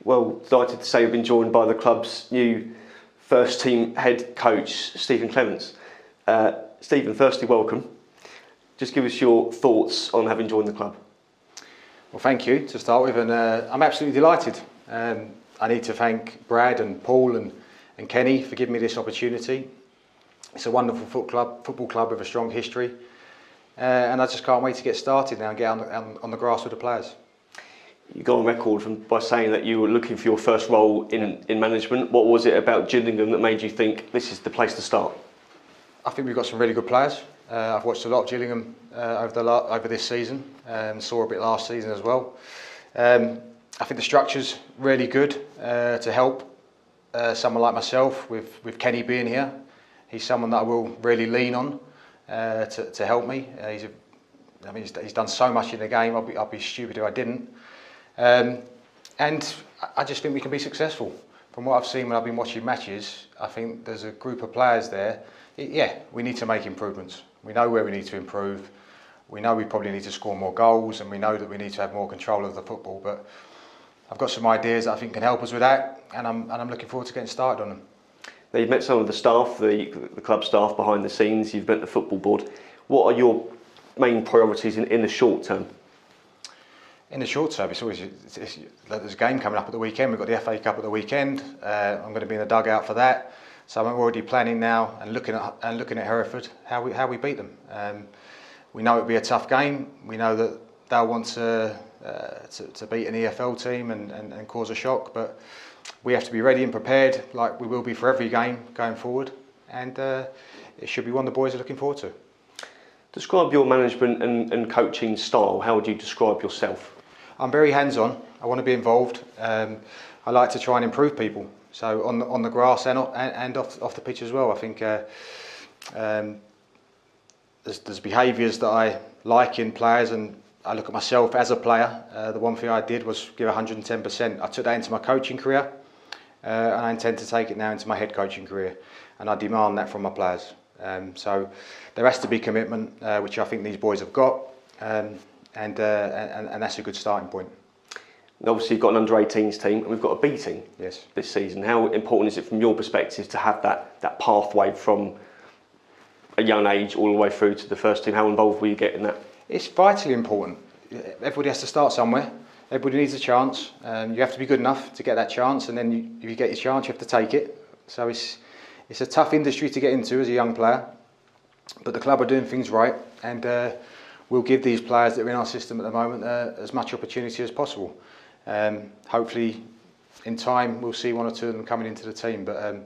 Well, delighted to say we've been joined by the club's new first team head coach, Stephen Clemence. Stephen, firstly, welcome. Just give us your thoughts on having joined the club. Well, thank you to start with, and I'm absolutely delighted. I need to thank Brad and Paul and Kenny for giving me this opportunity. It's a wonderful football club with a strong history, and I just can't wait to get started now and get on the grass with the players. You got on record by saying that you were looking for your first role in management. What was it about Gillingham that made you think this is the place to start? I think we've got some really good players. I've watched a lot of Gillingham over this season, saw a bit last season as well. I think the structure's really good to help someone like myself with Kenny being here. He's someone that I will really lean on to help me. He's done so much in the game. I'd be stupid if I didn't. And I just think we can be successful. From what I've seen when I've been watching matches, I think there's a group of players there. We need to make improvements. We know where we need to improve. We know we probably need to score more goals, and we know that we need to have more control of the football. But I've got some ideas that I think can help us with that, and I'm looking forward to getting started on them. Now, you've met some of the staff, the club staff behind the scenes. You've met the football board. What are your main priorities in the short term? In the short term, there's a game coming up at the weekend. We've got the FA Cup at the weekend. I'm going to be in the dugout for that. So I'm already planning now and looking at Hereford how we beat them. We know it'll be a tough game. We know that they'll want to beat an EFL team and cause a shock, but we have to be ready and prepared, like we will be for every game going forward. And it should be one the boys are looking forward to. Describe your management and coaching style. How would you describe yourself? I'm very hands-on. I want to be involved. I like to try and improve people. So on the grass and off the pitch as well. I think there's behaviours that I like in players, and I look at myself as a player. The one thing I did was give 110%. I took that into my coaching career, and I intend to take it now into my head coaching career, and I demand that from my players. So there has to be commitment, which I think these boys have got, and that's a good starting point. Obviously, you've got an under-18s team, and we've got a B team this season. How important is it from your perspective to have that pathway from a young age all the way through to the first team? How involved will you get in that? It's vitally important. Everybody has to start somewhere. Everybody needs a chance. You have to be good enough to get that chance, and then if you get your chance, you have to take it. So it's a tough industry to get into as a young player, but the club are doing things right, and we'll give these players that are in our system at the moment as much opportunity as possible. Hopefully, in time, we'll see one or two of them coming into the team. But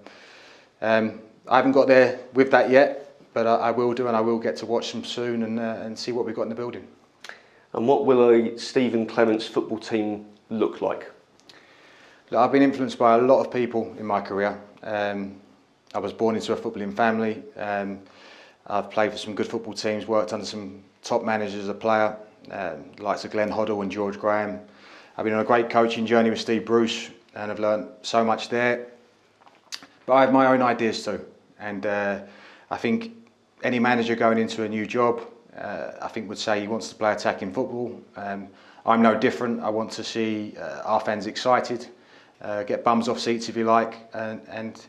I haven't got there with that yet, but I will do, and I will get to watch them soon and see what we've got in the building. And what will a Stephen Clemence football team look like? Look, I've been influenced by a lot of people in my career. I was born into a footballing family. I've played for some good football teams, worked under some top managers as a player, likes of Glenn Hoddle and George Graham. I've been on a great coaching journey with Steve Bruce, and I've learned so much there. But I have my own ideas too, and I think any manager going into a new job, I think would say he wants to play attacking football. I'm no different. I want to see our fans excited, get bums off seats if you like, and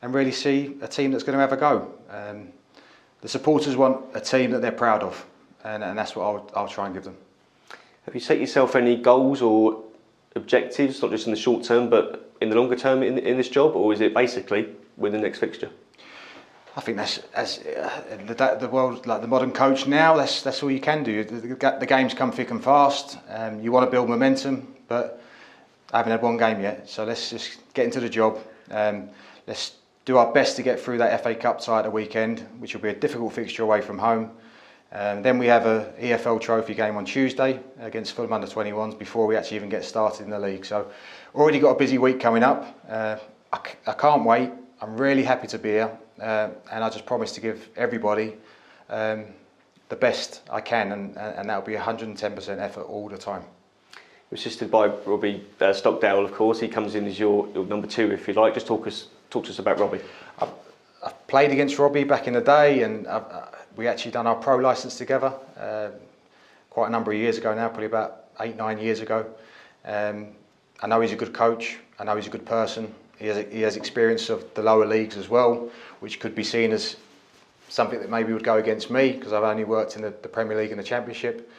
really see a team that's going to have a go. The supporters want a team that they're proud of, and that's what I'll try and give them. Have you set yourself any goals or objectives, not just in the short term, but in the longer term in this job, or is it basically win the next fixture? I think that's the world, like the modern coach now. That's all you can do. The games come thick and fast. You want to build momentum, but I haven't had one game yet. So let's just get into the job. Let's do our best to get through that FA Cup tie at the weekend, which will be a difficult fixture away from home. Then we have a EFL trophy game on Tuesday against Fulham under-21s before we actually even get started in the league. So already got a busy week coming up. I can't wait. I'm really happy to be here, and I just promise to give everybody the best I can, and that'll be 110% effort all the time. Assisted by Robbie Stockdale, of course. He comes in as your number two, if you like. Just talk to us about Robbie. I've played against Robbie back in the day, and we actually done our pro licence together quite a number of years ago now, probably about 8-9 years ago. I know he's a good coach. I know he's a good person. He has experience of the lower leagues as well, which could be seen as something that maybe would go against me because I've only worked in the Premier League and the Championship.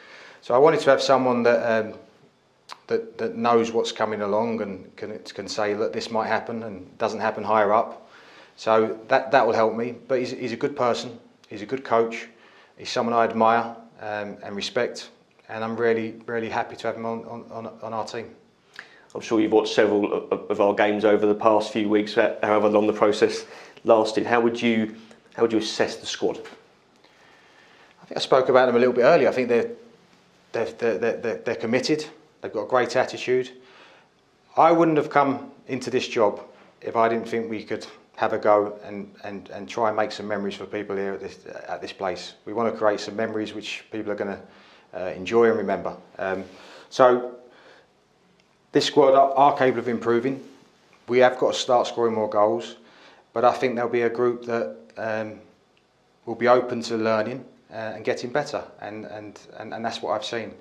So I wanted to have someone that that knows what's coming along and can say, look, this might happen and doesn't happen higher up. So that will help me. But he's a good person. He's a good coach. He's someone I admire and respect, and I'm really happy to have him on our team. I'm sure you've watched several of our games over the past few weeks, however long the process lasted. How would you assess the squad? I think I spoke about them a little bit earlier. I think they're committed. They've got a great attitude. I wouldn't have come into this job if I didn't think we could have a go and try and make some memories for people here at this place. We want to create some memories which people are going to enjoy and remember. So this squad are capable of improving. We have got to start scoring more goals, but I think there'll be a group that will be open to learning and getting better, and that's what I've seen.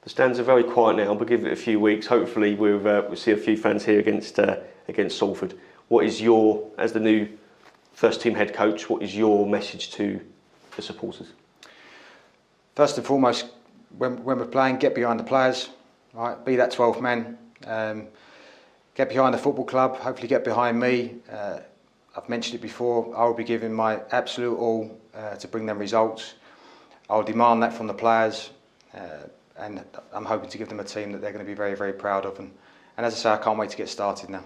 The stands are very quiet now, but give it a few weeks. Hopefully we'll see a few fans here against Salford. What is as the new first team head coach, what is your message to the supporters? First and foremost, when we're playing, get behind the players, right? Be that 12th man. Get behind the football club, hopefully get behind me. I've mentioned it before, I will be giving my absolute all to bring them results. I'll demand that from the players. And I'm hoping to give them a team that they're going to be very proud of. And as I say, I can't wait to get started now.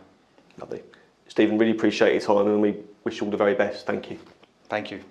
Lovely. Stephen, really appreciate your time and we wish you all the very best. Thank you. Thank you.